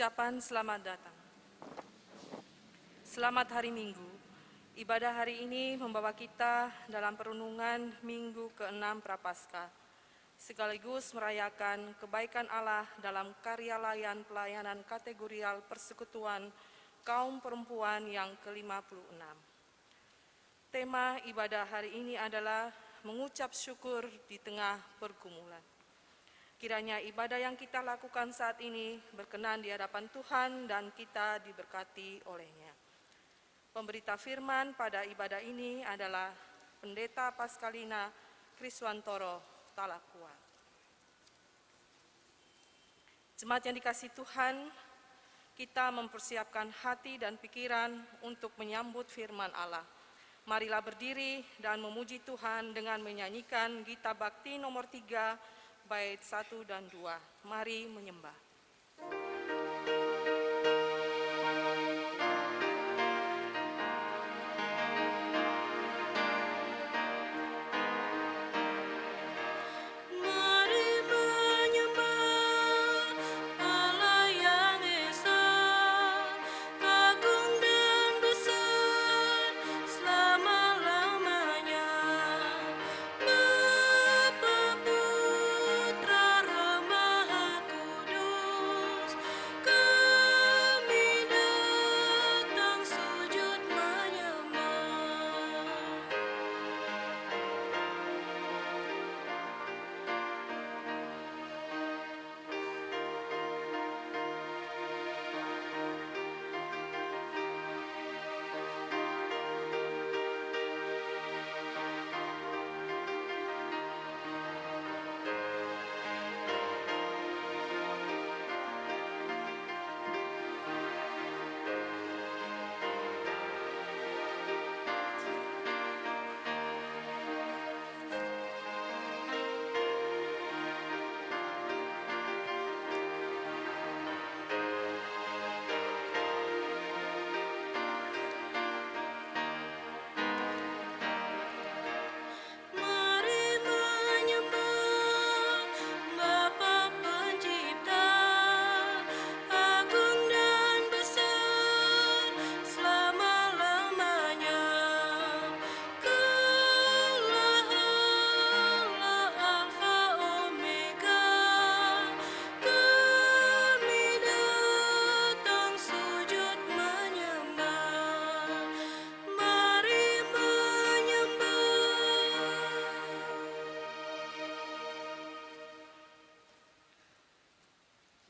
Ucapan selamat datang. Selamat hari Minggu. Ibadah hari ini membawa kita dalam perenungan Minggu ke-6 Prapaskah, sekaligus merayakan kebaikan Allah dalam karya layan pelayanan kategorial persekutuan kaum perempuan yang ke-56. Tema ibadah hari ini adalah mengucap syukur di tengah pergumulan. Kiranya ibadah yang kita lakukan saat ini berkenan di hadapan Tuhan dan kita diberkati olehnya. Pemberita firman pada ibadah ini adalah Pendeta Paskalina Kriswantoro Talakua. Jemaat yang dikasihi Tuhan, kita mempersiapkan hati dan pikiran untuk menyambut firman Allah. Marilah berdiri dan memuji Tuhan dengan menyanyikan Gita Bakti nomor 3, bait 1 dan 2. Mari menyembah.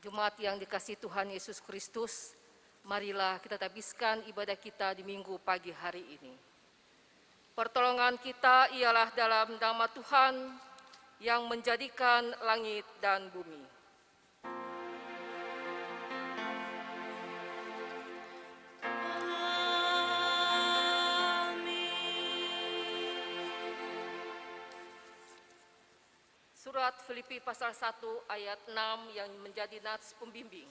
Jemaat yang dikasihi Tuhan Yesus Kristus, marilah kita habiskan ibadah kita di Minggu pagi hari ini. Pertolongan kita ialah dalam nama Tuhan yang menjadikan langit dan bumi. Surat Filipi pasal 1 ayat 6 yang menjadi nats pembimbing.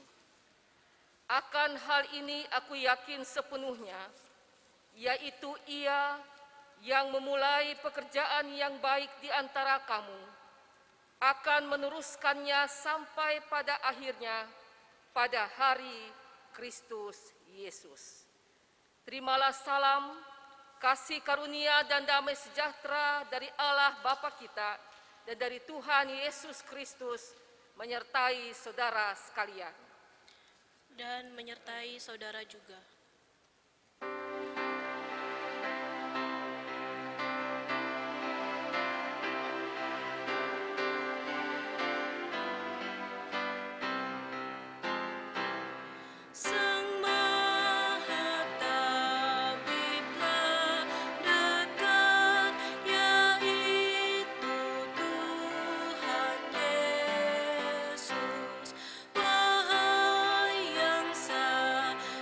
Akan hal ini aku yakin sepenuhnya, yaitu Ia yang memulai pekerjaan yang baik di antara kamu, akan meneruskannya sampai pada akhirnya pada hari Kristus Yesus. Terimalah salam, kasih karunia dan damai sejahtera dari Allah Bapa kita dan dari Tuhan Yesus Kristus menyertai saudara sekalian. Dan menyertai saudara juga.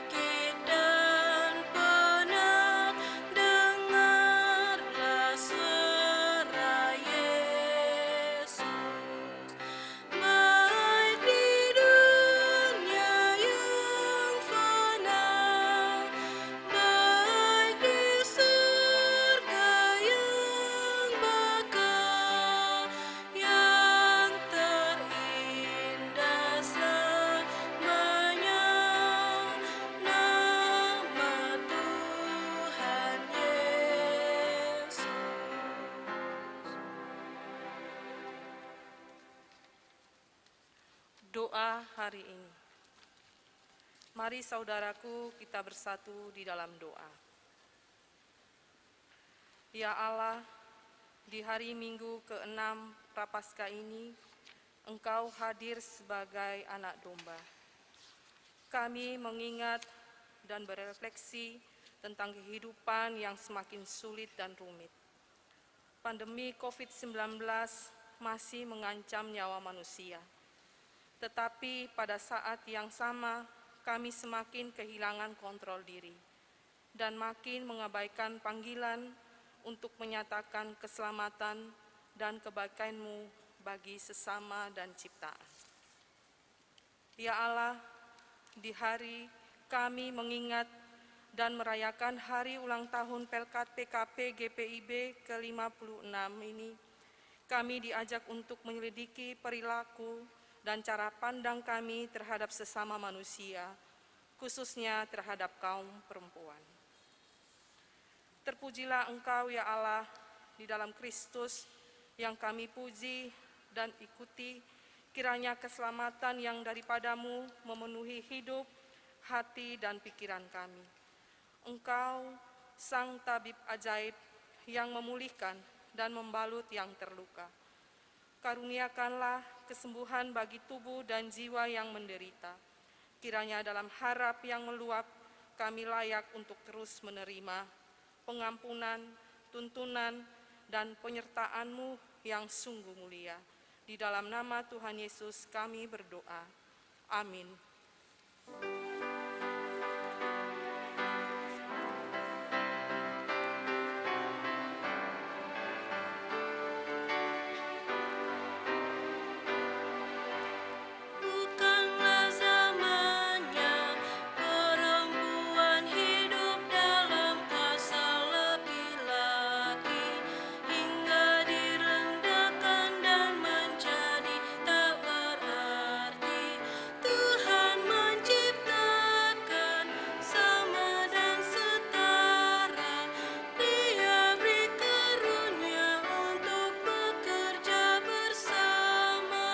Kita kita hari ini. Mari saudaraku, kita bersatu di dalam doa. Ya Allah, di hari Minggu ke-6 Prapaskah ini, Engkau hadir sebagai anak domba. Kami mengingat dan berefleksi tentang kehidupan yang semakin sulit dan rumit. Pandemi COVID-19 masih mengancam nyawa manusia. Tetapi pada saat yang sama, kami semakin kehilangan kontrol diri dan makin mengabaikan panggilan untuk menyatakan keselamatan dan kebaikan-Mu bagi sesama dan ciptaan. Ya Allah, di hari kami mengingat dan merayakan hari ulang tahun Pelkat PKP GPIB ke-56 ini, kami diajak untuk menyelidiki perilaku dan cara pandang kami terhadap sesama manusia, khususnya terhadap kaum perempuan. Terpujilah Engkau ya Allah di dalam Kristus yang kami puji dan ikuti, kiranya keselamatan yang daripadamu memenuhi hidup, hati, dan pikiran kami. Engkau, Sang Tabib Ajaib yang memulihkan dan membalut yang terluka. Karuniakanlah kesembuhan bagi tubuh dan jiwa yang menderita. Kiranya dalam harap yang meluap, kami layak untuk terus menerima pengampunan, tuntunan, dan penyertaan-Mu yang sungguh mulia. Di dalam nama Tuhan Yesus kami berdoa. Amin. Bukanlah zamannya perempuan hidup dalam kuasa lebih lagi, hingga direndahkan dan menjadi tak berarti. Tuhan menciptakan sama dan setara. Dia beri karunia untuk bekerja bersama.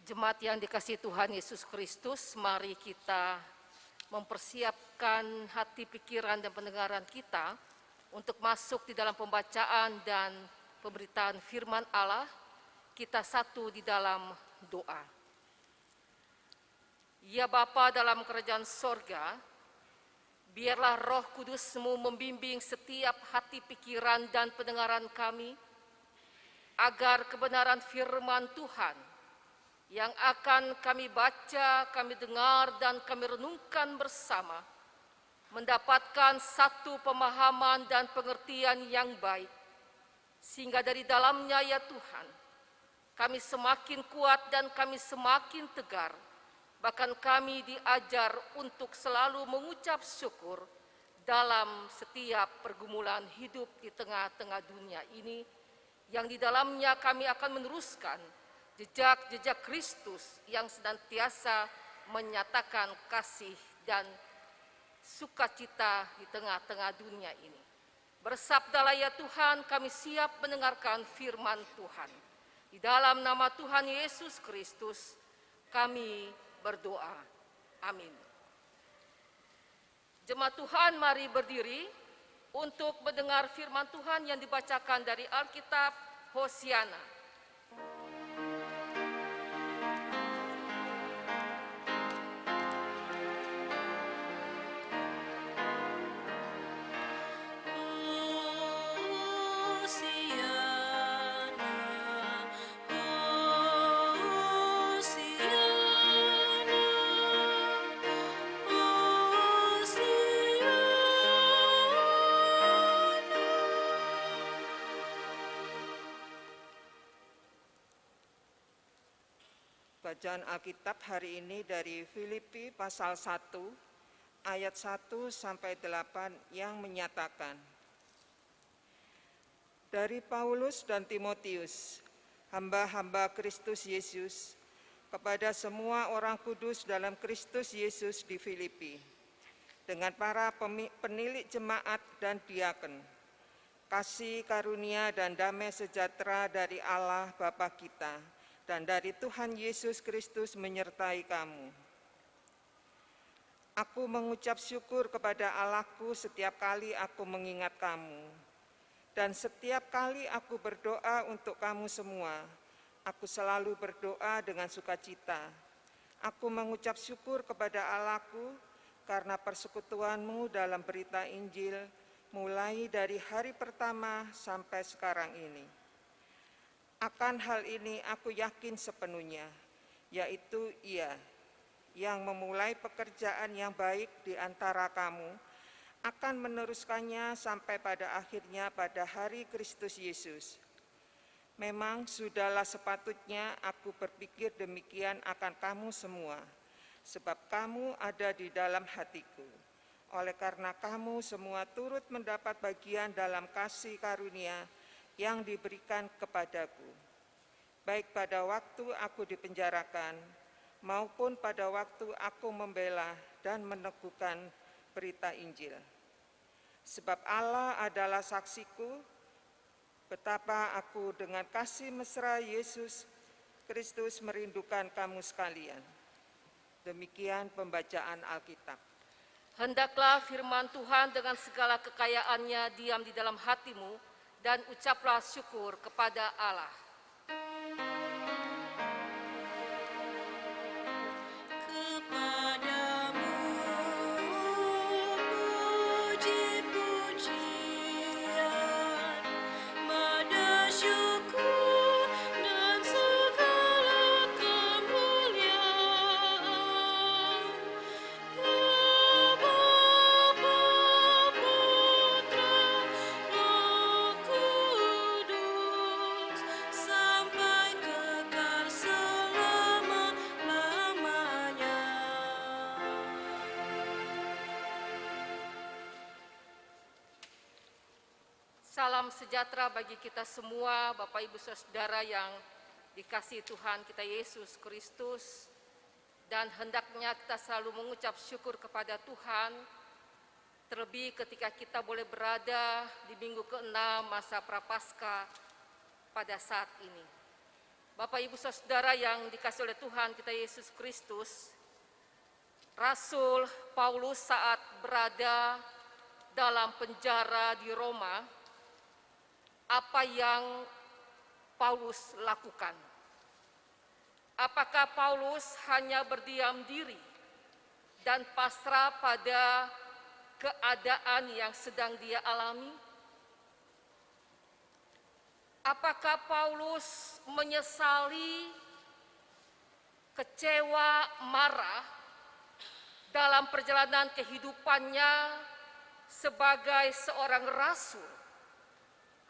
Jemaat yang dikasihi Tuhan Yesus Kristus, mari kita mempersiapkan hati, pikiran, dan pendengaran kita untuk masuk di dalam pembacaan dan pemberitaan firman Allah. Kita satu di dalam doa. Ya Bapa dalam kerajaan sorga, biarlah Roh Kudus-Mu membimbing setiap hati, pikiran, dan pendengaran kami, agar kebenaran firman Tuhan yang akan kami baca, kami dengar, dan kami renungkan bersama, mendapatkan satu pemahaman dan pengertian yang baik, sehingga dari dalamnya ya Tuhan, kami semakin kuat dan kami semakin tegar, bahkan kami diajar untuk selalu mengucap syukur dalam setiap pergumulan hidup di tengah-tengah dunia ini, yang di dalamnya kami akan meneruskan jejak-jejak Kristus yang senantiasa menyatakan kasih dan sukacita di tengah-tengah dunia ini. Bersabdalah ya Tuhan, kami siap mendengarkan firman Tuhan. Di dalam nama Tuhan Yesus Kristus, kami berdoa. Amin. Jemaat Tuhan, mari berdiri untuk mendengar firman Tuhan yang dibacakan dari Alkitab Hosiana. Bacaan Alkitab hari ini dari Filipi pasal 1 ayat 1 sampai 8 yang menyatakan, dari Paulus dan Timotius, hamba-hamba Kristus Yesus, kepada semua orang kudus dalam Kristus Yesus di Filipi, dengan para penilik jemaat dan diaken, kasih karunia dan damai sejahtera dari Allah Bapa kita dan dari Tuhan Yesus Kristus menyertai kamu. Aku mengucap syukur kepada Allahku setiap kali aku mengingat kamu. Dan setiap kali aku berdoa untuk kamu semua, aku selalu berdoa dengan sukacita. Aku mengucap syukur kepada Allahku karena persekutuanmu dalam berita Injil mulai dari hari pertama sampai sekarang ini. Akan hal ini aku yakin sepenuhnya, yaitu Ia yang memulai pekerjaan yang baik di antara kamu akan meneruskannya sampai pada akhirnya pada hari Kristus Yesus. Memang sudahlah sepatutnya aku berpikir demikian akan kamu semua, sebab kamu ada di dalam hatiku. Oleh karena kamu semua turut mendapat bagian dalam kasih karunia yang diberikan kepadaku, baik pada waktu aku dipenjarakan, maupun pada waktu aku membela dan meneguhkan berita Injil. Sebab Allah adalah saksiku, betapa aku dengan kasih mesra Yesus Kristus merindukan kamu sekalian. Demikian pembacaan Alkitab. Hendaklah firman Tuhan dengan segala kekayaannya diam di dalam hatimu dan ucaplah syukur kepada Allah. Kepadamu puji-pujian, mada syukur dan segala kemuliaan. Ya Bapa, Putra, Roh Kudus, sampai kekal selama-lamanya. Salam sejahtera bagi kita semua, Bapak Ibu Saudara yang dikasihi Tuhan kita Yesus Kristus. Dan hendaknya kita selalu mengucap syukur kepada Tuhan, terlebih ketika kita boleh berada di minggu ke-6 masa Prapaskah pada saat ini. Bapak Ibu Saudara yang dikasihi oleh Tuhan kita Yesus Kristus, Rasul Paulus saat berada dalam penjara di Roma, apa yang Paulus lakukan? Apakah Paulus hanya berdiam diri dan pasrah pada keadaan yang sedang dia alami? Apakah Paulus menyesali, kecewa, marah dalam perjalanan kehidupannya sebagai seorang rasul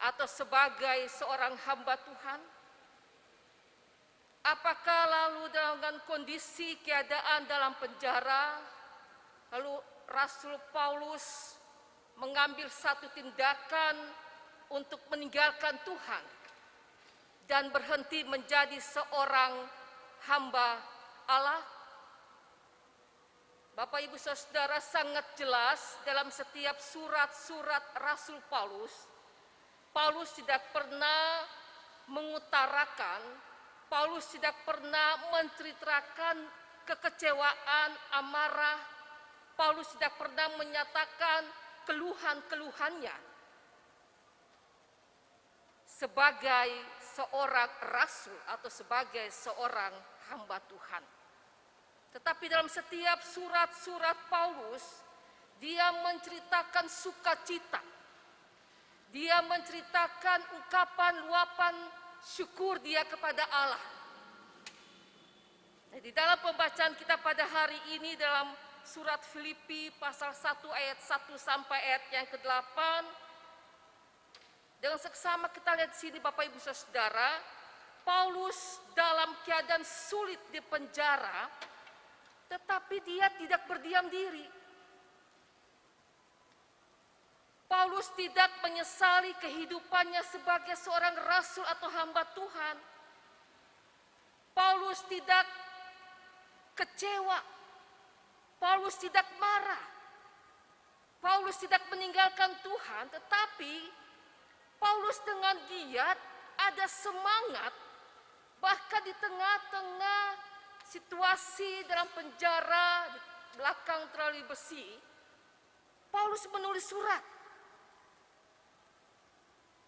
atau sebagai seorang hamba Tuhan? Apakah lalu dengan kondisi keadaan dalam penjara, lalu Rasul Paulus mengambil satu tindakan untuk meninggalkan Tuhan dan berhenti menjadi seorang hamba Allah? Bapak Ibu Saudara, sangat jelas dalam setiap surat-surat Rasul Paulus, Paulus tidak pernah mengutarakan, Paulus tidak pernah menceritakan kekecewaan, amarah. Paulus tidak pernah menyatakan keluhan-keluhannya. Sebagai seorang rasul atau sebagai seorang hamba Tuhan. Tetapi dalam setiap surat-surat Paulus, dia menceritakan sukacita. Dia menceritakan ungkapan luapan syukur dia kepada Allah. Di dalam pembacaan kita pada hari ini dalam surat Filipi pasal 1 ayat 1 sampai ayat yang ke-8, dengan seksama kita lihat di sini Bapak Ibu Saudara, Paulus dalam keadaan sulit di penjara, tetapi dia tidak berdiam diri. Paulus tidak menyesali kehidupannya sebagai seorang rasul atau hamba Tuhan. Paulus tidak kecewa. Paulus tidak marah. Paulus tidak meninggalkan Tuhan, tetapi Paulus dengan giat, ada semangat, bahkan di tengah-tengah situasi dalam penjara, di belakang terali besi, Paulus menulis surat.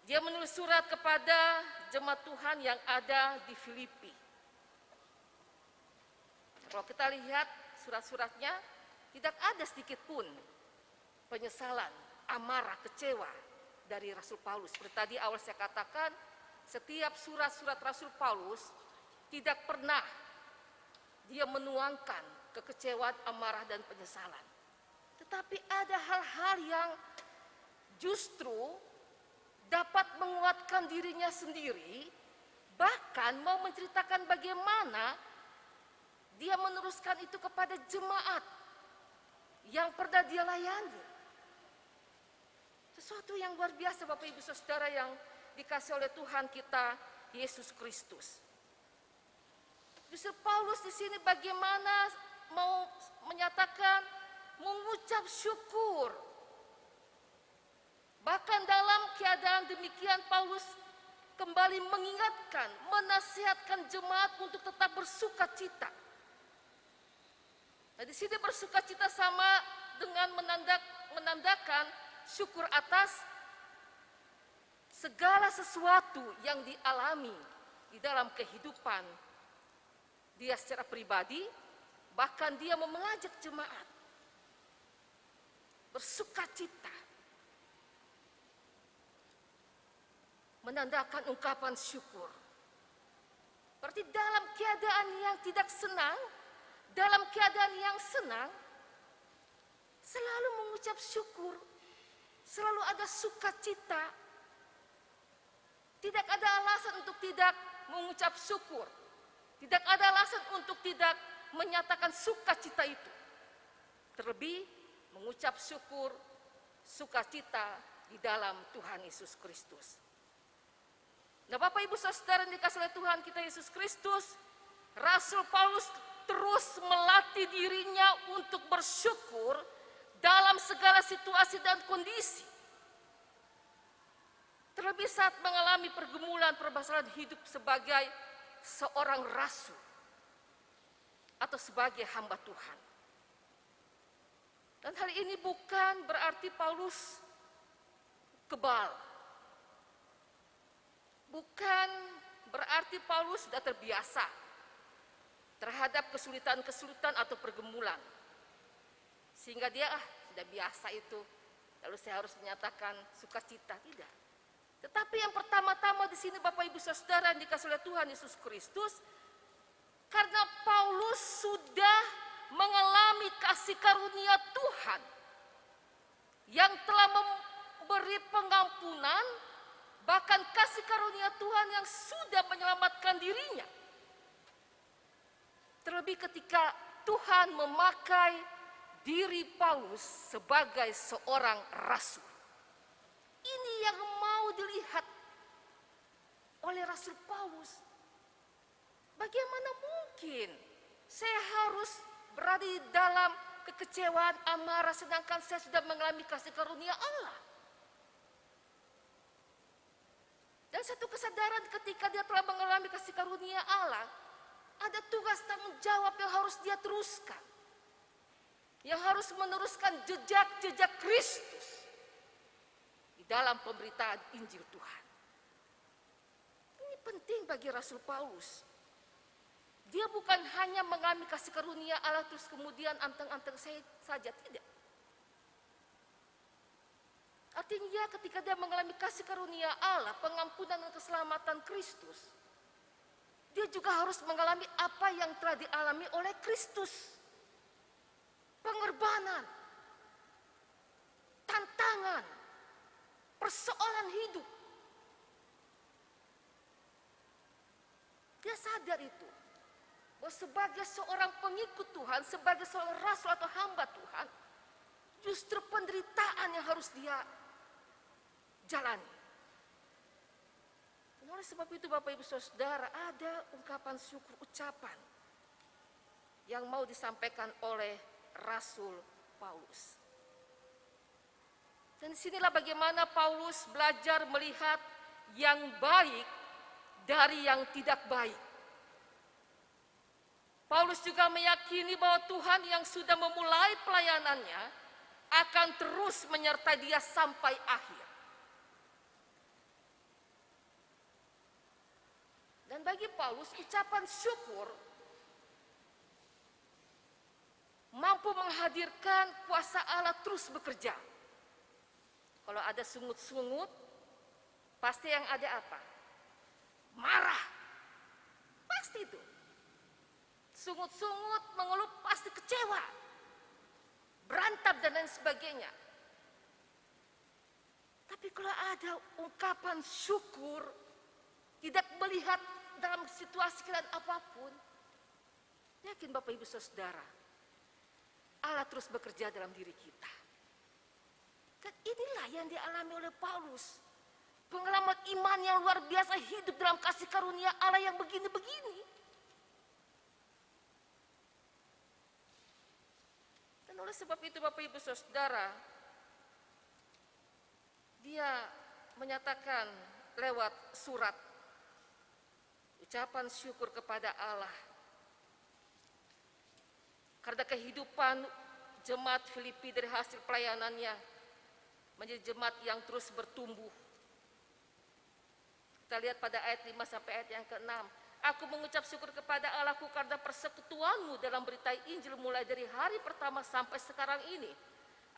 Dia menulis surat kepada jemaat Tuhan yang ada di Filipi. Kalau kita lihat surat-suratnya, tidak ada sedikit pun penyesalan, amarah, kecewa dari Rasul Paulus. Seperti tadi awal saya katakan, setiap surat-surat Rasul Paulus tidak pernah dia menuangkan kekecewaan, amarah, dan penyesalan. Tetapi ada hal-hal yang justru dapat menguatkan dirinya sendiri, bahkan mau menceritakan bagaimana dia meneruskan itu kepada jemaat yang pernah dia layani. Sesuatu yang luar biasa Bapak Ibu Saudara yang dikasih oleh Tuhan kita Yesus Kristus. Justru Paulus di sini bagaimana mau menyatakan mengucap syukur. Bahkan dalam keadaan demikian Paulus kembali mengingatkan, menasihatkan jemaat untuk tetap bersuka cita. Nah, di sini bersuka cita sama dengan menandakan syukur atas segala sesuatu yang dialami di dalam kehidupan dia secara pribadi, bahkan dia mau mengajak jemaat bersuka cita, menandakan ungkapan syukur. Berarti dalam keadaan yang tidak senang, dalam keadaan yang senang, selalu mengucap syukur, selalu ada sukacita. Tidak ada alasan untuk tidak mengucap syukur. Tidak ada alasan untuk tidak menyatakan sukacita itu. Terlebih mengucap syukur, sukacita di dalam Tuhan Yesus Kristus. Nah, Bapak Ibu Saudara yang dikasihi oleh Tuhan kita Yesus Kristus, Rasul Paulus terus melatih dirinya untuk bersyukur dalam segala situasi dan kondisi. Terlebih saat mengalami pergumulan permasalahan hidup sebagai seorang rasul atau sebagai hamba Tuhan. Dan hal ini bukan berarti Paulus kebal. Bukan berarti Paulus sudah terbiasa terhadap kesulitan-kesulitan atau pergumulan. Sehingga dia sudah biasa itu, lalu saya harus menyatakan sukacita. Tidak. Tetapi yang pertama-tama di sini Bapak Ibu Saudara yang dikasihi oleh Tuhan Yesus Kristus, karena Paulus sudah mengalami kasih karunia Tuhan yang telah memberi pengampunan, bahkan kasih karunia Tuhan yang sudah menyelamatkan dirinya. Terlebih ketika Tuhan memakai diri Paulus sebagai seorang rasul. Ini yang mau dilihat oleh Rasul Paulus. Bagaimana mungkin saya harus berada di dalam kekecewaan, amarah, sedangkan saya sudah mengalami kasih karunia Allah. Dan satu kesadaran ketika dia telah mengalami kasih karunia Allah, ada tugas tanggung jawab yang harus dia teruskan. Yang harus meneruskan jejak-jejak Kristus di dalam pemberitaan Injil Tuhan. Ini penting bagi Rasul Paulus. Dia bukan hanya mengalami kasih karunia Allah terus kemudian anteng-anteng saja, tidak. Artinya ketika dia mengalami kasih karunia Allah, pengampunan dan keselamatan Kristus, dia juga harus mengalami apa yang telah dialami oleh Kristus. Pengorbanan, tantangan, persoalan hidup. Dia sadar itu. Bahwa sebagai seorang pengikut Tuhan, sebagai seorang rasul atau hamba Tuhan, justru penderitaan yang harus dia jalani. Dan oleh sebab itu Bapak Ibu Saudara, ada ungkapan syukur, ucapan yang mau disampaikan oleh Rasul Paulus. Dan disinilah bagaimana Paulus belajar melihat yang baik dari yang tidak baik. Paulus juga meyakini bahwa Tuhan yang sudah memulai pelayanannya akan terus menyertai dia sampai akhir. Dan bagi Paulus, ucapan syukur mampu menghadirkan kuasa Allah terus bekerja. Kalau ada sungut-sungut, pasti yang ada apa? Marah. Pasti itu. Sungut-sungut, mengeluh, pasti kecewa. Berantap dan lain sebagainya. Tapi kalau ada ungkapan syukur, tidak melihat dalam situasi keadaan apapun, yakin Bapak Ibu Saudara, Allah terus bekerja dalam diri kita. Dan inilah yang dialami oleh Paulus. Pengalaman iman yang luar biasa, hidup dalam kasih karunia Allah yang begini-begini. Dan oleh sebab itu Bapak Ibu Saudara, dia menyatakan lewat surat ucapan syukur kepada Allah. Karena kehidupan jemaat Filipi dari hasil pelayanannya menjadi jemaat yang terus bertumbuh. Kita lihat pada ayat 5 sampai ayat yang ke-6. Aku mengucap syukur kepada Allahku karena persekutuanmu dalam berita Injil mulai dari hari pertama sampai sekarang ini.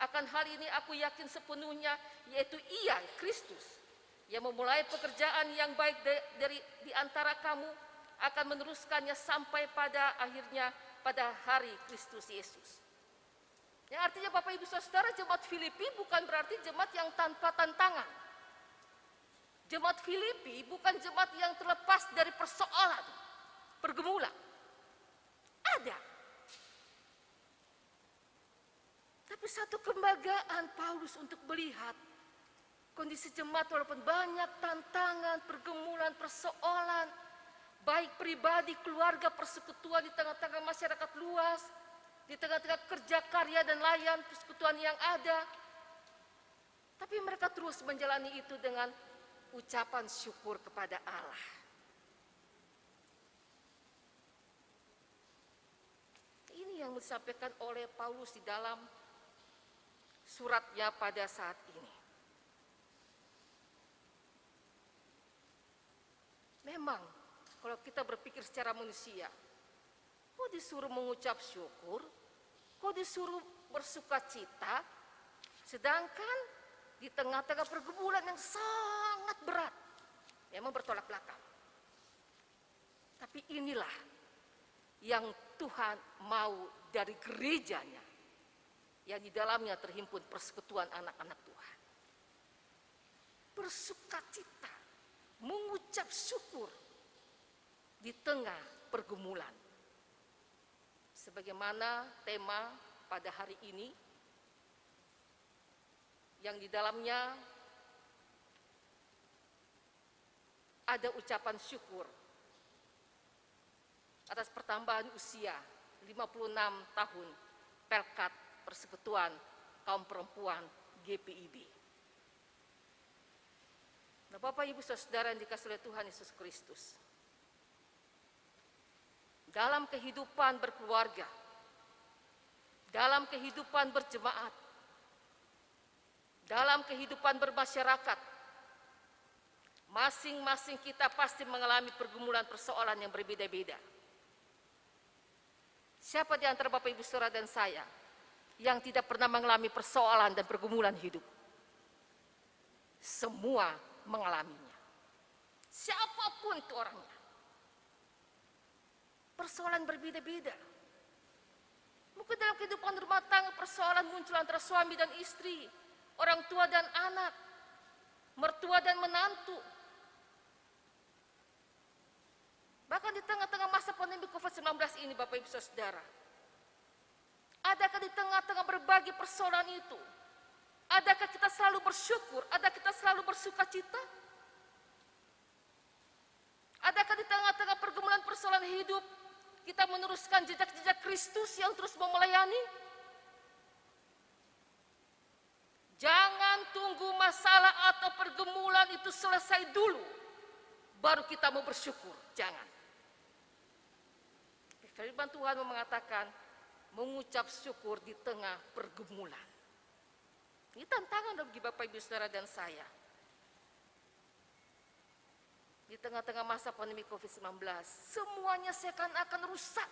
Akan hal ini aku yakin sepenuhnya, yaitu Ia, Kristus, yang memulai pekerjaan yang baik di antara kamu, akan meneruskannya sampai pada akhirnya pada hari Kristus Yesus. Yang artinya Bapak Ibu Saudara, jemaat Filipi bukan berarti jemaat yang tanpa tantangan. Jemaat Filipi bukan jemaat yang terlepas dari persoalan, pergumulan. Ada. Tapi satu kebanggaan Paulus untuk melihat kondisi jemaat walaupun banyak tantangan, pergumulan, persoalan, baik pribadi, keluarga, persekutuan di tengah-tengah masyarakat luas, di tengah-tengah kerja, karya, dan layan persekutuan yang ada. Tapi mereka terus menjalani itu dengan ucapan syukur kepada Allah. Ini yang disampaikan oleh Paulus di dalam suratnya pada saat ini. Memang kalau kita berpikir secara manusia, kok disuruh mengucap syukur, kok disuruh bersuka cita, sedangkan di tengah-tengah pergumulan yang sangat berat, memang bertolak belakang. Tapi inilah yang Tuhan mau dari gerejanya, yang di dalamnya terhimpun persekutuan anak-anak Tuhan. Bersuka cita, mengucap syukur di tengah pergumulan. Sebagaimana tema pada hari ini, yang di dalamnya ada ucapan syukur atas pertambahan usia 56 tahun Pelkat Persekutuan Kaum Perempuan GPIB. Nah, Bapak Ibu Saudara yang dikasihi oleh Tuhan Yesus Kristus, dalam kehidupan berkeluarga, dalam kehidupan berjemaat, dalam kehidupan bermasyarakat, masing-masing kita pasti mengalami pergumulan persoalan yang berbeda-beda. Siapa di antara Bapak Ibu Saudara dan saya yang tidak pernah mengalami persoalan dan pergumulan hidup? Semua mengalaminya. Siapapun itu orangnya. Persoalan berbeda-beda. Mungkin dalam kehidupan rumah tangga persoalan muncul antara suami dan istri, orang tua dan anak, mertua dan menantu. Bahkan di tengah-tengah masa pandemi COVID-19 ini Bapak Ibu Saudara, adakah di tengah-tengah berbagai persoalan itu, adakah kita selalu bersyukur, adakah kita selalu bersuka cita? Adakah di tengah-tengah pergumulan persoalan hidup, kita meneruskan jejak-jejak Kristus yang terus memelayani? Jangan menunggu masalah atau pergumulan itu selesai dulu, baru kita mau bersyukur. Jangan. Firman Tuhan mengatakan mengucap syukur di tengah pergumulan. Ini tantangan bagi Bapak Ibu Saudara dan saya. Di tengah-tengah masa pandemi COVID-19, semuanya seakan-akan rusak.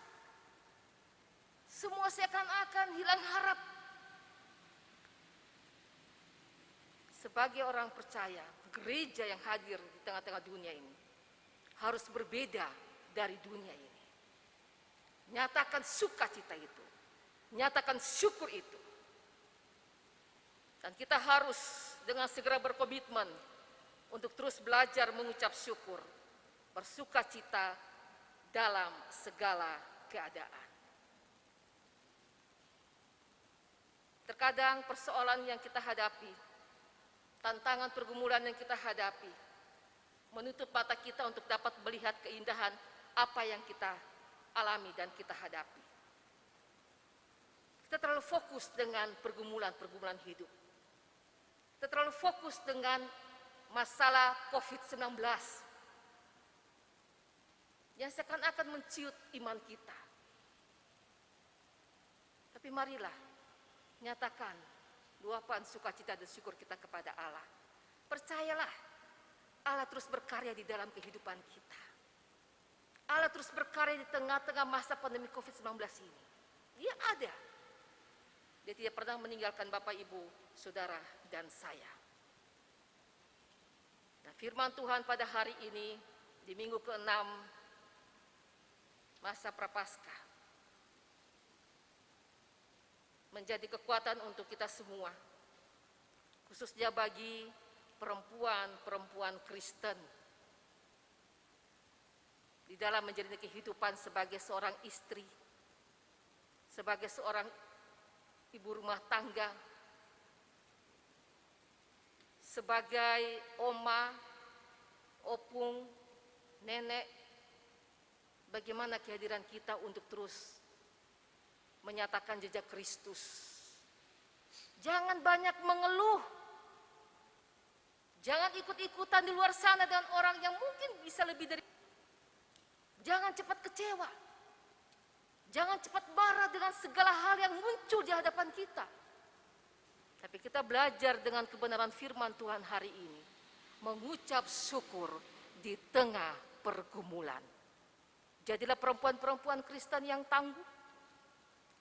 Semua seakan-akan hilang harap. Sebagai orang percaya, gereja yang hadir di tengah-tengah dunia ini harus berbeda dari dunia ini. Nyatakan sukacita itu, nyatakan syukur itu. Dan kita harus dengan segera berkomitmen untuk terus belajar mengucap syukur, bersukacita dalam segala keadaan. Terkadang persoalan yang kita hadapi, tantangan pergumulan yang kita hadapi, menutup mata kita untuk dapat melihat keindahan apa yang kita alami dan kita hadapi. Kita terlalu fokus dengan pergumulan-pergumulan hidup. Kita terlalu fokus dengan masalah COVID-19 yang seakan-akan menciut iman kita. Tapi marilah nyatakan luapan sukacita dan syukur kita kepada Allah. Percayalah, Allah terus berkarya di dalam kehidupan kita. Allah terus berkarya di tengah-tengah masa pandemi COVID-19 ini. Dia ada. Dia tidak pernah meninggalkan Bapak, Ibu, Saudara, dan saya. Nah, firman Tuhan pada hari ini, di minggu ke-6 masa Prapaskah, menjadi kekuatan untuk kita semua, khususnya bagi perempuan-perempuan Kristen, di dalam menjalani kehidupan sebagai seorang istri, sebagai seorang ibu rumah tangga, sebagai oma, opung, nenek. Bagaimana kehadiran kita untuk terus menyatakan jejak Kristus. Jangan banyak mengeluh. Jangan ikut-ikutan di luar sana dengan orang yang mungkin bisa lebih dari. Jangan cepat kecewa. Jangan cepat marah dengan segala hal yang muncul di hadapan kita. Tapi kita belajar dengan kebenaran firman Tuhan hari ini, mengucap syukur di tengah pergumulan. Jadilah perempuan-perempuan Kristen yang tangguh,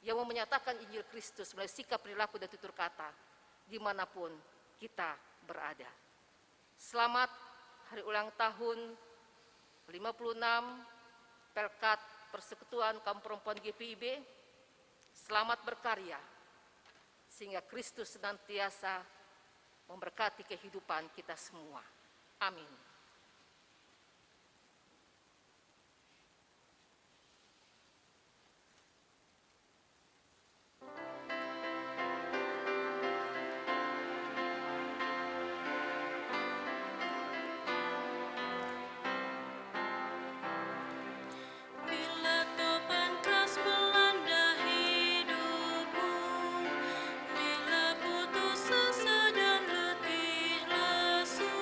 yang mau menyatakan Injil Kristus melalui sikap, perilaku, dan tutur kata dimanapun kita berada. Selamat hari ulang tahun 56 Pelkat Persekutuan Kaum Perempuan GPIB. Selamat berkarya sehingga Kristus senantiasa memberkati kehidupan kita semua. Amin. Bila topan keras melanda hidupmu, bila putus asa dan letih lesu,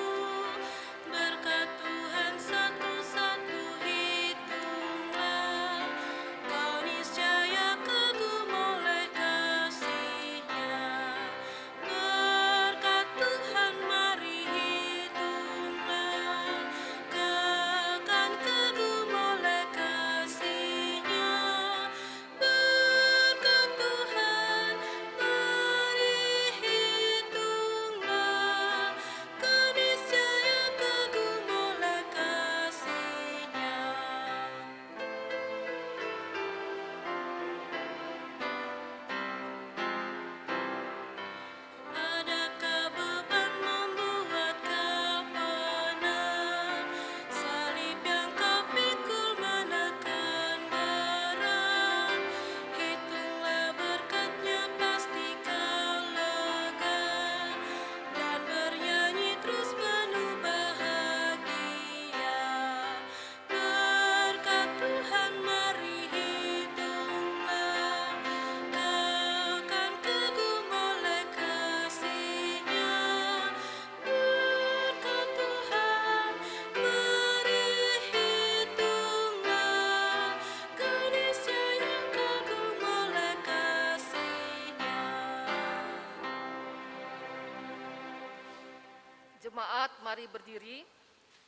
Jemaat, mari berdiri.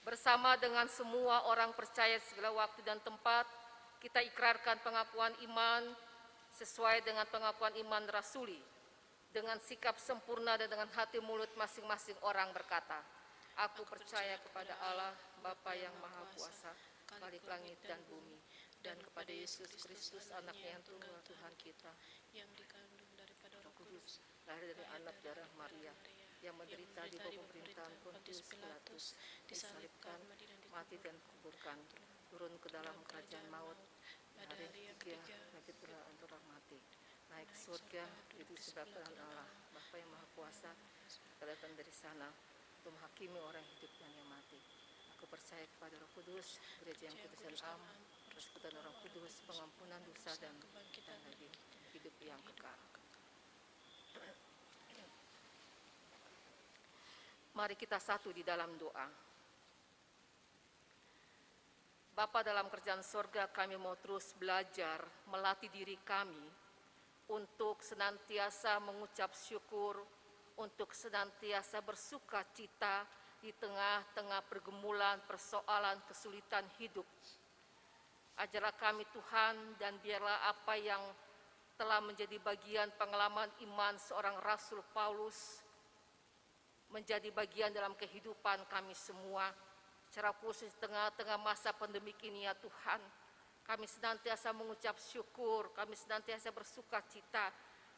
Bersama dengan semua orang percaya segala waktu dan tempat, kita ikrarkan pengakuan iman sesuai dengan pengakuan iman rasuli. Dengan sikap sempurna dan dengan hati mulut masing-masing orang berkata, Aku percaya kepada Allah, Bapa yang Maha Kuasa, Khalik langit dan bumi, dan kepada Yesus Kristus, anaknya yang tunggal Tuhan kita, yang dikandung daripada Roh Kudus, Kudus, lahir dari anak darah Maria, yang menderita di bawah pemerintahan Pontius Pilatus, disalibkan, mati dan dikuburkan, turun ke dalam kerajaan maut, pada hari hari yang ketiga ketiga, bangkit dari antara mati, naik ke surga, duduk di sebelah kanan Allah, Bapa yang Maha Kuasa, datang dari sana untuk menghakimi orang hidup dan yang mati. Aku percaya kepada Roh Kudus, gereja yang kudus dan am, persekutuan Roh Kudus, pengampunan dosa dan lagi hidup yang kekal. Mari kita satu di dalam doa. Bapa dalam kerajaan sorga, kami mau terus belajar, melatih diri kami untuk senantiasa mengucap syukur, untuk senantiasa bersuka cita di tengah-tengah pergumulan, persoalan, kesulitan hidup. Ajarlah kami Tuhan, dan biarlah apa yang telah menjadi bagian pengalaman iman seorang Rasul Paulus menjadi bagian dalam kehidupan kami semua, secara khusus di tengah-tengah masa pandemik ini ya Tuhan. Kami senantiasa mengucap syukur, kami senantiasa bersuka cita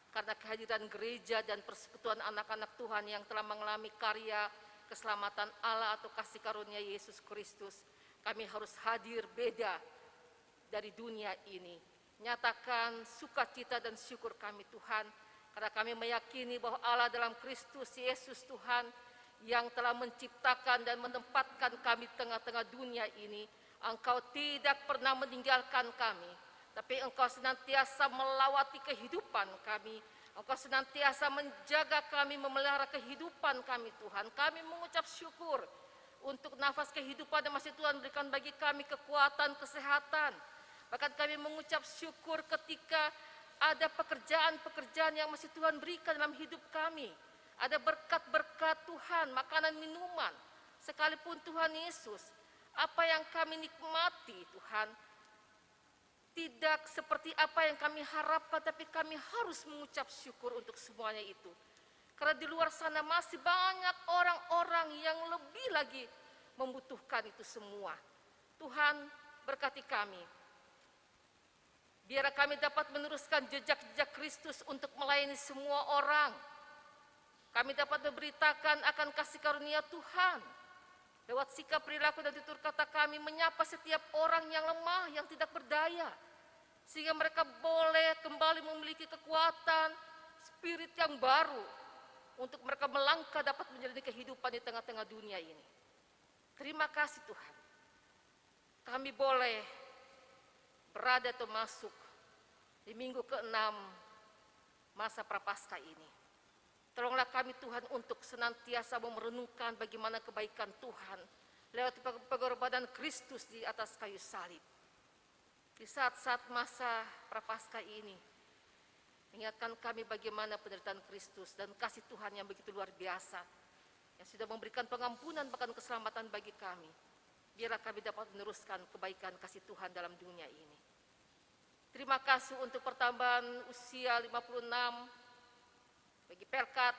karena kehadiran gereja dan persekutuan anak-anak Tuhan yang telah mengalami karya keselamatan Allah atau kasih karunia Yesus Kristus. Kami harus hadir beda dari dunia ini. Nyatakan sukacita dan syukur kami Tuhan, karena kami meyakini bahwa Allah dalam Kristus Yesus Tuhan yang telah menciptakan dan menempatkan kami di tengah-tengah dunia ini. Engkau tidak pernah meninggalkan kami, tapi Engkau senantiasa melawati kehidupan kami. Engkau senantiasa menjaga kami, memelihara kehidupan kami Tuhan. Kami mengucap syukur untuk nafas kehidupan yang masih Tuhan berikan bagi kami, kekuatan, kesehatan. Bahkan kami mengucap syukur ketika ada pekerjaan-pekerjaan yang masih Tuhan berikan dalam hidup kami. Ada berkat-berkat Tuhan, makanan, minuman. Sekalipun Tuhan Yesus, apa yang kami nikmati Tuhan, tidak seperti apa yang kami harapkan, tapi kami harus mengucap syukur untuk semuanya itu. Karena di luar sana masih banyak orang-orang yang lebih lagi membutuhkan itu semua. Tuhan berkati kami. Biar kami dapat meneruskan jejak-jejak Kristus untuk melayani semua orang. Kami dapat memberitakan akan kasih karunia Tuhan. Lewat sikap, perilaku, dan tutur kata kami menyapa setiap orang yang lemah, yang tidak berdaya. Sehingga mereka boleh kembali memiliki kekuatan, spirit yang baru. Untuk mereka melangkah dapat menjalani kehidupan di tengah-tengah dunia ini. Terima kasih Tuhan. Kami boleh berada atau masuk di minggu ke-6 masa Prapaskah ini. Tolonglah kami Tuhan untuk senantiasa merenungkan bagaimana kebaikan Tuhan lewat pengorbanan Kristus di atas kayu salib. Di saat-saat masa Prapaskah ini, ingatkan kami bagaimana penderitaan Kristus dan kasih Tuhan yang begitu luar biasa, yang sudah memberikan pengampunan bahkan keselamatan bagi kami. Biarlah kami dapat meneruskan kebaikan kasih Tuhan dalam dunia ini. Terima kasih untuk pertambahan usia 56 bagi Perkat,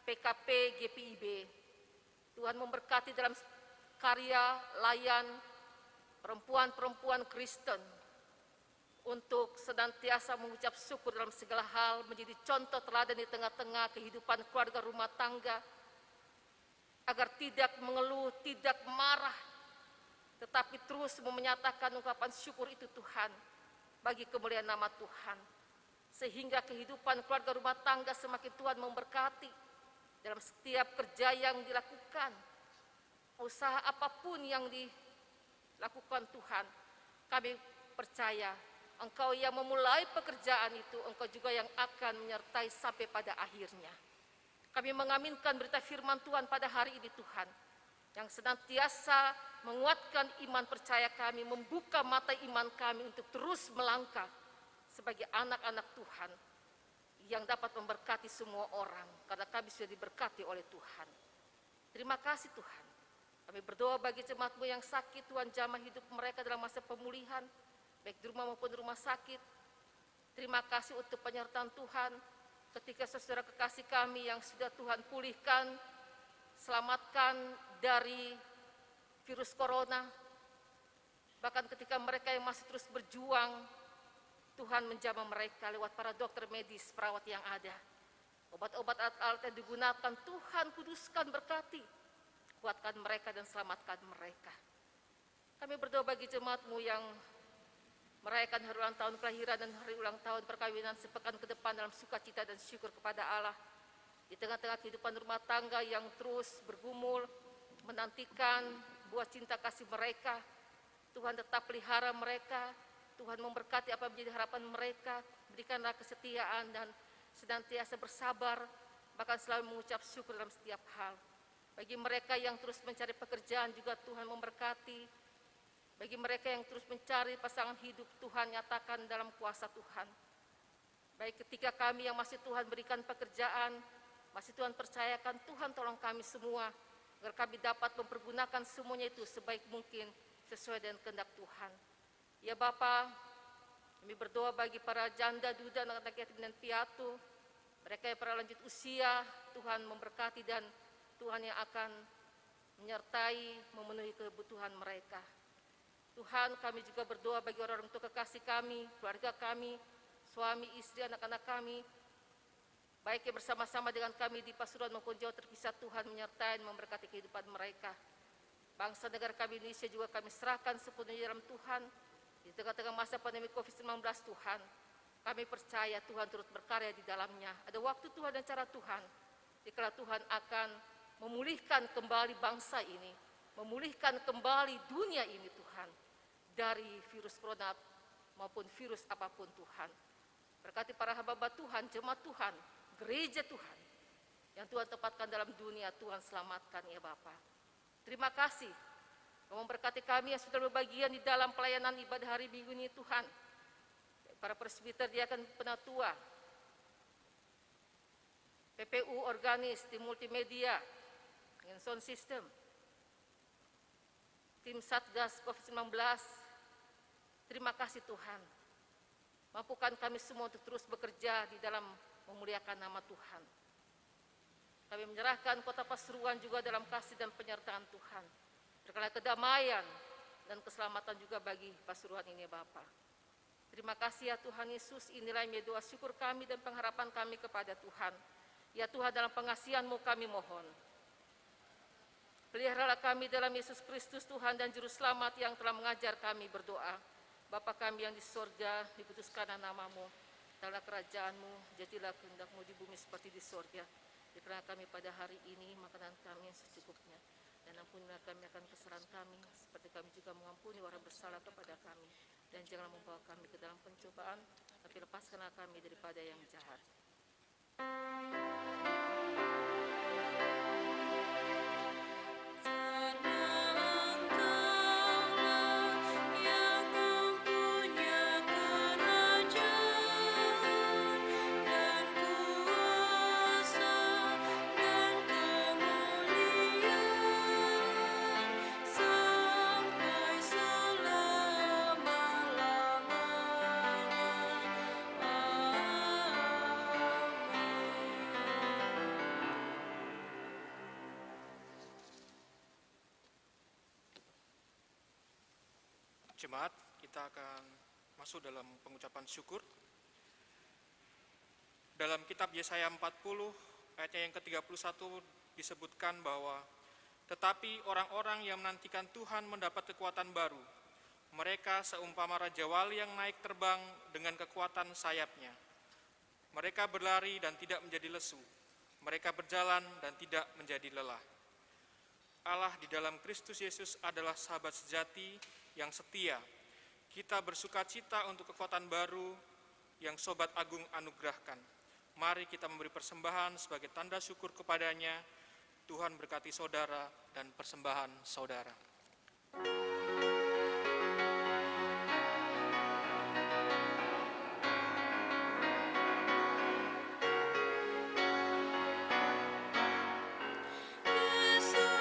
PKP, GPIB. Tuhan memberkati dalam karya layan perempuan-perempuan Kristen untuk senantiasa mengucap syukur dalam segala hal, menjadi contoh teladan di tengah-tengah kehidupan keluarga rumah tangga, agar tidak mengeluh, tidak marah, tetapi terus menyatakan ungkapan syukur itu Tuhan, bagi kemuliaan nama Tuhan, sehingga kehidupan keluarga rumah tangga semakin Tuhan memberkati dalam setiap kerja yang dilakukan, usaha apapun yang dilakukan Tuhan. Kami percaya Engkau yang memulai pekerjaan itu, Engkau juga yang akan menyertai sampai pada akhirnya. Kami mengaminkan berita firman Tuhan pada hari ini Tuhan, yang senantiasa menguatkan iman percaya kami, membuka mata iman kami untuk terus melangkah sebagai anak-anak Tuhan yang dapat memberkati semua orang, karena kami sudah diberkati oleh Tuhan. Terima kasih Tuhan. Kami berdoa bagi jemaat-Mu yang sakit, Tuhan jamah hidup mereka dalam masa pemulihan, baik di rumah maupun di rumah sakit. Terima kasih untuk penyertaan Tuhan ketika saudara kekasih kami yang sudah Tuhan pulihkan, selamatkan dari virus corona. Bahkan ketika mereka yang masih terus berjuang, Tuhan menjamah mereka lewat para dokter medis, perawat yang ada. Obat-obat alat-alat yang digunakan, Tuhan kuduskan, berkati, kuatkan mereka dan selamatkan mereka. Kami berdoa bagi jemaat-Mu yang merayakan hari ulang tahun kelahiran dan hari ulang tahun perkawinan sepekan ke depan dalam sukacita dan syukur kepada Allah. Di tengah-tengah kehidupan rumah tangga yang terus bergumul, menantikan buah cinta kasih mereka, Tuhan tetap pelihara mereka, Tuhan memberkati apa yang menjadi harapan mereka, berikanlah kesetiaan dan senantiasa bersabar, bahkan selalu mengucap syukur dalam setiap hal. Bagi mereka yang terus mencari pekerjaan juga Tuhan memberkati. Bagi mereka yang terus mencari pasangan hidup, Tuhan nyatakan dalam kuasa Tuhan. Baik ketika kami yang masih Tuhan berikan pekerjaan, masih Tuhan percayakan, Tuhan tolong kami semua, agar kami dapat mempergunakan semuanya itu sebaik mungkin sesuai dengan kehendak Tuhan. Ya Bapa, kami berdoa bagi para janda, duda, anak-anak yatim dan piatu, mereka yang para lanjut usia, Tuhan memberkati dan Tuhan yang akan menyertai, memenuhi kebutuhan mereka. Tuhan, kami juga berdoa bagi orang-orang tua kekasih kami, keluarga kami, suami, istri, anak-anak kami, baik yang bersama-sama dengan kami di Pasuruan maupun jauh terpisah, Tuhan menyertai dan memberkati kehidupan mereka. Bangsa negara kami Indonesia juga kami serahkan sepenuhnya dalam Tuhan. Di tengah-tengah masa pandemi COVID-19 Tuhan, kami percaya Tuhan turut berkarya di dalamnya. Ada waktu Tuhan dan cara Tuhan, dikala Tuhan akan memulihkan kembali bangsa ini, memulihkan kembali dunia ini Tuhan, dari virus corona maupun virus apapun Tuhan. Berkati para hamba Tuhan, jemaat Tuhan, gereja Tuhan, yang Tuhan tempatkan dalam dunia, Tuhan selamatkan ya Bapa. Terima kasih, Kau memberkati kami yang sudah berbagian di dalam pelayanan ibadah hari Minggu ini Tuhan. Para presbiter, diakan, penatua, PPU, organis, tim multimedia, dengan sound system, tim Satgas COVID-19, terima kasih Tuhan. Mampukan kami semua untuk terus bekerja di dalam memuliakan nama Tuhan. Kami menyerahkan kota Pasuruan juga dalam kasih dan penyertaan Tuhan. Berkala kedamaian dan keselamatan juga bagi Pasuruan ini Bapa. Terima kasih ya Tuhan Yesus, inilah doa syukur kami dan pengharapan kami kepada Tuhan. Ya Tuhan, dalam pengasihan-Mu kami mohon. Peliharalah kami dalam Yesus Kristus Tuhan dan Juru Selamat yang telah mengajar kami berdoa. Bapa kami yang di sorga, dikuduskanlah nama-Mu, datanglah kerajaan-Mu, jadilah kehendak-Mu di bumi seperti di sorga. Berikanlah kami pada hari ini makanan kami yang secukupnya, dan ampunilah kami akan kesalahan kami, seperti kami juga mengampuni orang bersalah kepada kami. Dan janganlah membawa kami ke dalam pencobaan, tapi lepaskanlah kami daripada yang jahat. Jemaat, kita akan masuk dalam pengucapan syukur. Dalam kitab Yesaya 40 ayatnya yang ke-31 disebutkan bahwa tetapi orang-orang yang menantikan Tuhan mendapat kekuatan baru. Mereka seumpama raja wali yang naik terbang dengan kekuatan sayapnya. Mereka berlari dan tidak menjadi lesu. Mereka berjalan dan tidak menjadi lelah. Allah di dalam Kristus Yesus adalah sahabat sejati yang setia. Kita bersuka cita untuk kekuatan baru yang Sobat Agung anugerahkan. Mari kita memberi persembahan sebagai tanda syukur kepadanya. Tuhan berkati saudara dan persembahan saudara. Yesus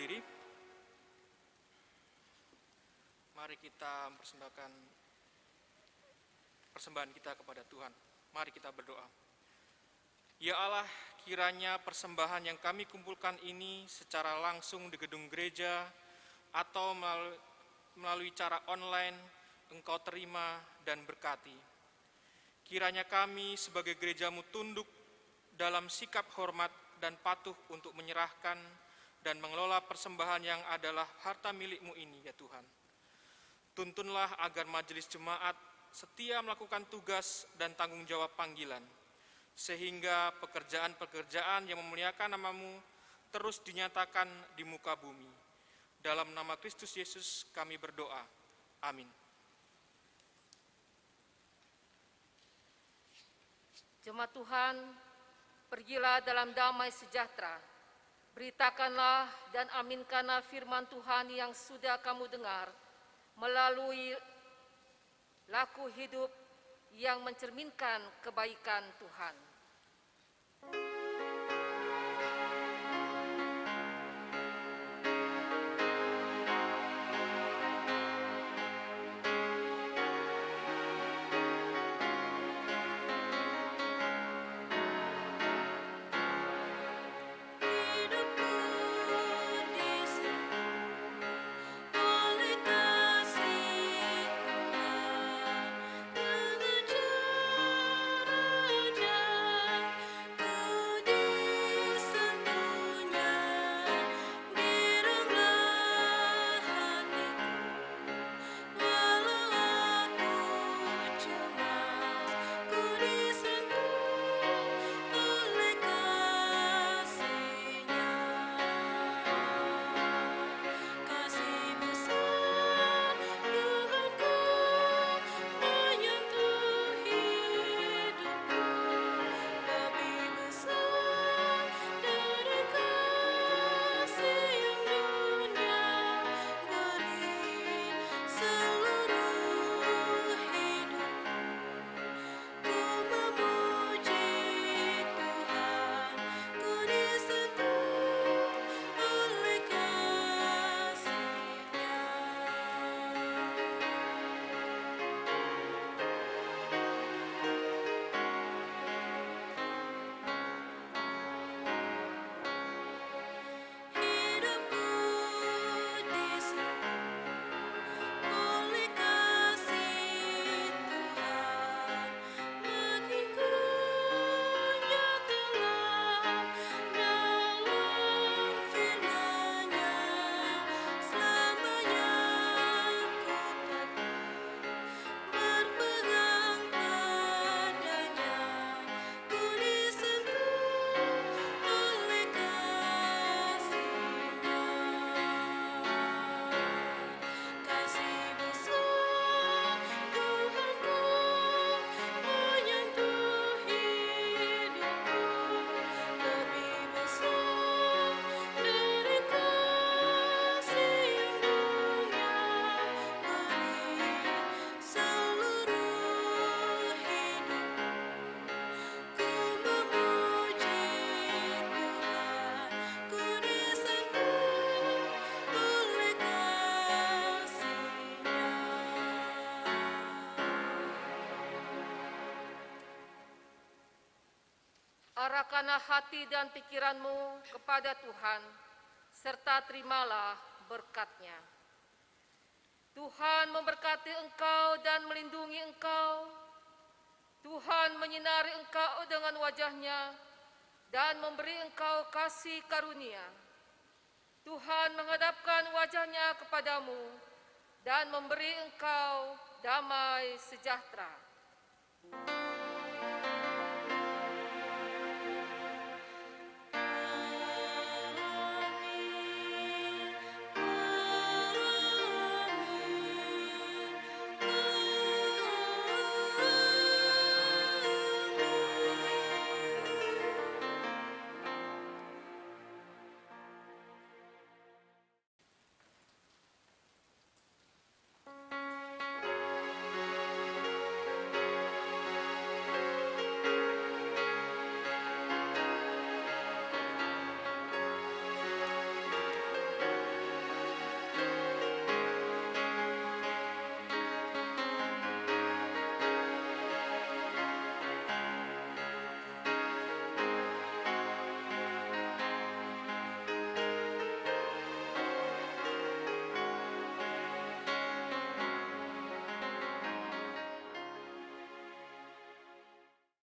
berdiri. Mari kita mempersembahkan persembahan kita kepada Tuhan. Mari kita berdoa. Ya Allah, kiranya persembahan yang kami kumpulkan ini secara langsung di gedung gereja atau melalui cara online Engkau terima dan berkati. Kiranya kami sebagai gerejamu tunduk dalam sikap hormat dan patuh untuk menyerahkan dan mengelola persembahan yang adalah harta milik-Mu ini, ya Tuhan. Tuntunlah agar majelis jemaat setia melakukan tugas dan tanggung jawab panggilan, sehingga pekerjaan-pekerjaan yang memuliakan nama-Mu terus dinyatakan di muka bumi. Dalam nama Kristus Yesus kami berdoa. Amin. Jemaat Tuhan, pergilah dalam damai sejahtera. Beritakanlah dan aminkanlah firman Tuhan yang sudah kamu dengar melalui laku hidup yang mencerminkan kebaikan Tuhan. Arahkanlah hati dan pikiranmu kepada Tuhan, serta terimalah berkat-Nya. Tuhan memberkati engkau dan melindungi engkau. Tuhan menyinari engkau dengan wajah-Nya dan memberi engkau kasih karunia. Tuhan menghadapkan wajah-Nya kepadamu dan memberi engkau damai sejahtera.